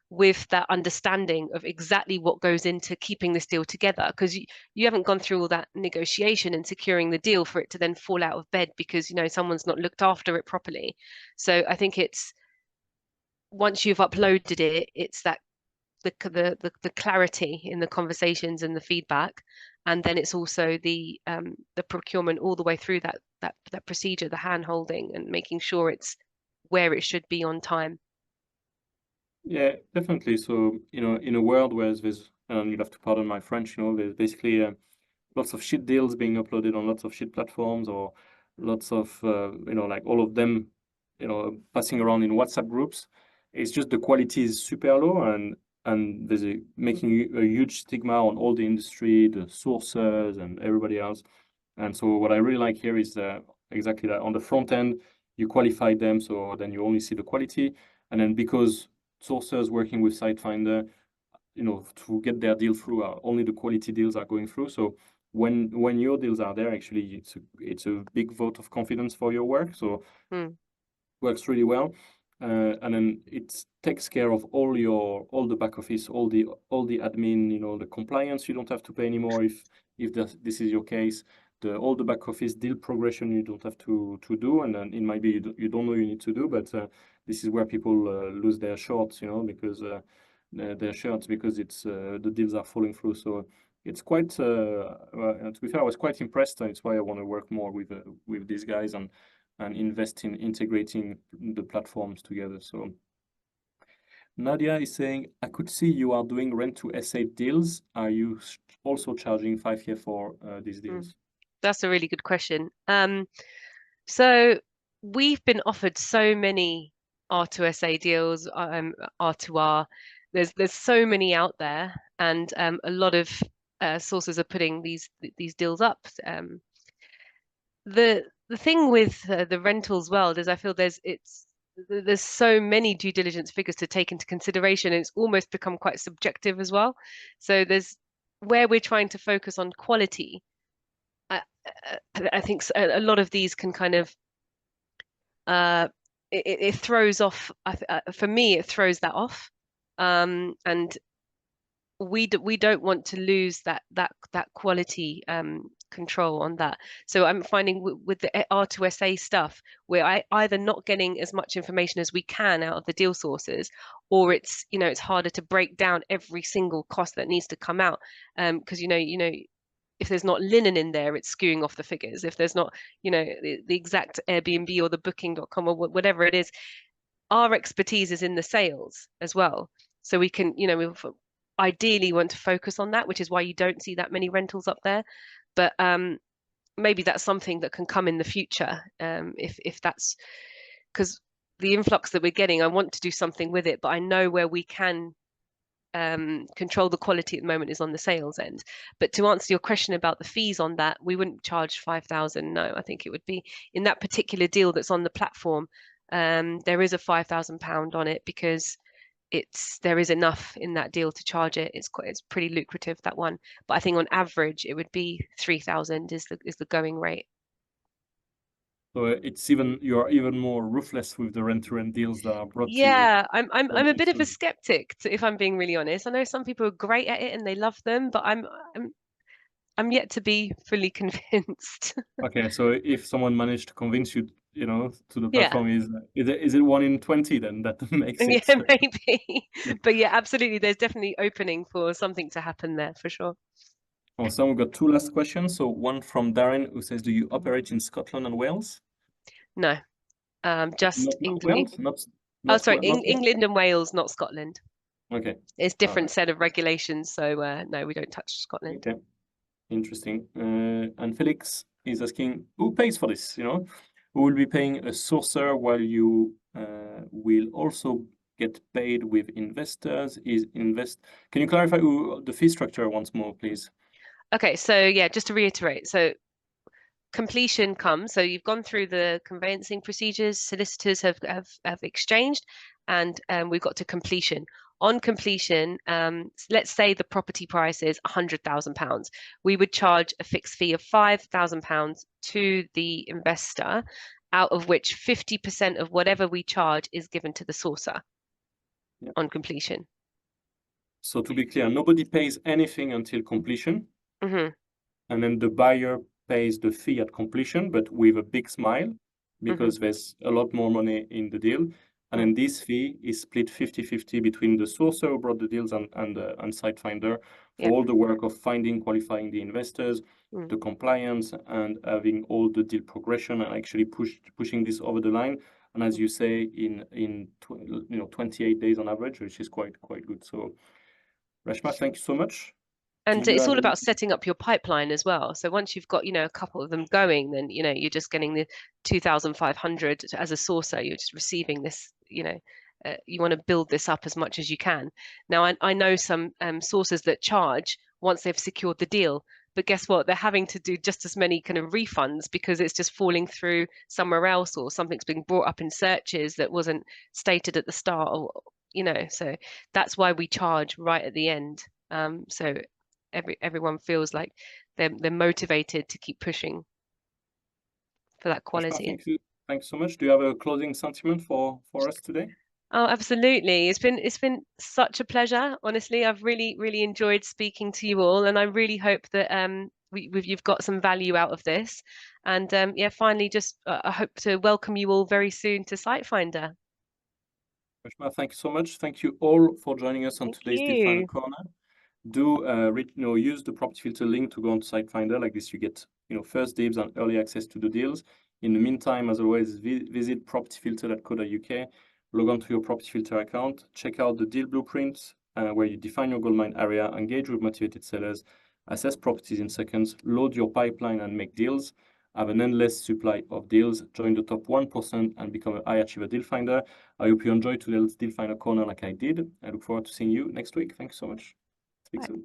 with that understanding of exactly what goes into keeping this deal together, because you haven't gone through all that negotiation and securing the deal for it to then fall out of bed because someone's not looked after it properly. So I think it's, once you've uploaded it, it's that the clarity in the conversations and the feedback, and then it's also the procurement all the way through that procedure, the hand holding and making sure it's where it should be on time. Yeah, definitely. So, in a world where there's, you'll have to pardon my French, there's basically lots of shit deals being uploaded on lots of shit platforms, or lots of, like all of them, passing around in WhatsApp groups. It's just the quality is super low, and there's making a huge stigma on all the industry, the sources, and everybody else. And so what I really like here is exactly that. On the front end, you qualify them, so then you only see the quality. And then because sources working with Sitefindr, to get their deal through, only the quality deals are going through. So when your deals are there, actually, it's a big vote of confidence for your work. So works really well. And then it takes care of all the back office, all the admin, the compliance. You don't have to pay anymore if this is your case. All the back office deal progression you don't have to do, and then it might be you don't know you need to do, but this is where people lose their shorts, because their shirts, because it's the deals are falling through. So it's quite. To be fair, I was quite impressed, and it's why I want to work more with these guys and invest in integrating the platforms together. So Nadia is saying, I could see you are doing rent to estate deals. Are you also charging 5 year for these deals? That's a really good question. So we've been offered so many R2SA deals, R2R. There's so many out there, and a lot of sources are putting these deals up. The thing with the rentals world is I feel there's so many due diligence figures to take into consideration, and it's almost become quite subjective as well. So there's where we're trying to focus on quality. I think a lot of these can kind of it throws off. For me, it throws that off, and we don't want to lose that quality control on that. So I'm finding with the R2SA stuff, we're either not getting as much information as we can out of the deal sources, or it's it's harder to break down every single cost that needs to come out, because if there's not linen in there, it's skewing off the figures. If there's not, the exact Airbnb or the booking.com or whatever it is, our expertise is in the sales as well. So we can, we ideally want to focus on that, which is why you don't see that many rentals up there. But maybe that's something that can come in the future, if that's because the influx that we're getting, I want to do something with it, but I know where we can control the quality at the moment is on the sales end. But to answer your question about the fees on that, we wouldn't charge 5,000. No, I think it would be in that particular deal that's on the platform. There is a £5,000 on it because there is enough in that deal to charge it. It's pretty lucrative, that one. But I think on average it would be 3,000 is the going rate. So you're even more ruthless with the rent-to-rent deals that are brought to you. Yeah, I'm a bit of a skeptic, if I'm being really honest. I know some people are great at it and they love them, but I'm yet to be fully convinced. Okay, so if someone managed to convince you, to the Yeah. platform, is it 1 in 20 then that makes it? Yeah, maybe. But yeah, absolutely. There's definitely opening for something to happen there for sure. Awesome. We've got two last questions. So one from Darren who says, do you operate in Scotland and Wales? No, just Not England. Wales? Not Oh, sorry, Not Wales? England and Wales, not Scotland. Okay. It's All different right. set of regulations, so no, we don't touch Scotland. Okay. Interesting. And Felix is asking, who pays for this? Who will be paying a sourcer while you will also get paid with investors? Can you clarify the fee structure once more, please? Okay, so yeah, just to reiterate, so completion comes. So you've gone through the conveyancing procedures, solicitors have exchanged, and we've got to completion. On completion, let's say the property price is £100,000. We would charge a fixed fee of £5,000 to the investor, out of which 50% of whatever we charge is given to the sourcer on completion. So to be clear, nobody pays anything until completion. Mm-hmm. And then the buyer pays the fee at completion, but with a big smile because there's a lot more money in the deal. And then this fee is split 50-50 between the sourcer who brought the deals and Sitefindr for all the work of finding, qualifying the investors, the compliance, and having all the deal progression and actually pushing this over the line. And as you say, in 28 days on average, which is quite good. So, Reshma, thank you so much. And it's all about setting up your pipeline as well. So once you've got, a couple of them going, then, you're just getting the 2,500 as a sourcer. You're just receiving this, you want to build this up as much as you can. Now, I know some sources that charge once they've secured the deal, but guess what? They're having to do just as many kind of refunds because it's just falling through somewhere else, or something's being brought up in searches that wasn't stated at the start, or, so that's why we charge right at the end. So everyone feels like they're motivated to keep pushing for that quality. Thank you. Thanks so much. Do you have a closing sentiment for us today? Oh, absolutely. It's been such a pleasure. Honestly, I've really enjoyed speaking to you all, and I really hope that you've got some value out of this. And yeah, finally, just I hope to welcome you all very soon to Sitefindr. Reshma, thank you so much. Thank you all for joining us on today's Dealfinder Corner. Do use the property filter link to go on Sitefindr. Like this, you get first dibs and early access to the deals. In the meantime, as always, visit propertyfilter.co.uk, log on to your property filter account, check out the deal blueprints where you define your goldmine area, engage with motivated sellers, assess properties in seconds, load your pipeline and make deals, have an endless supply of deals, join the top 1% and become a high achiever deal finder. I hope you enjoyed today's Dealfinder Corner like I did. I look forward to seeing you next week. Thanks so much. Speak soon.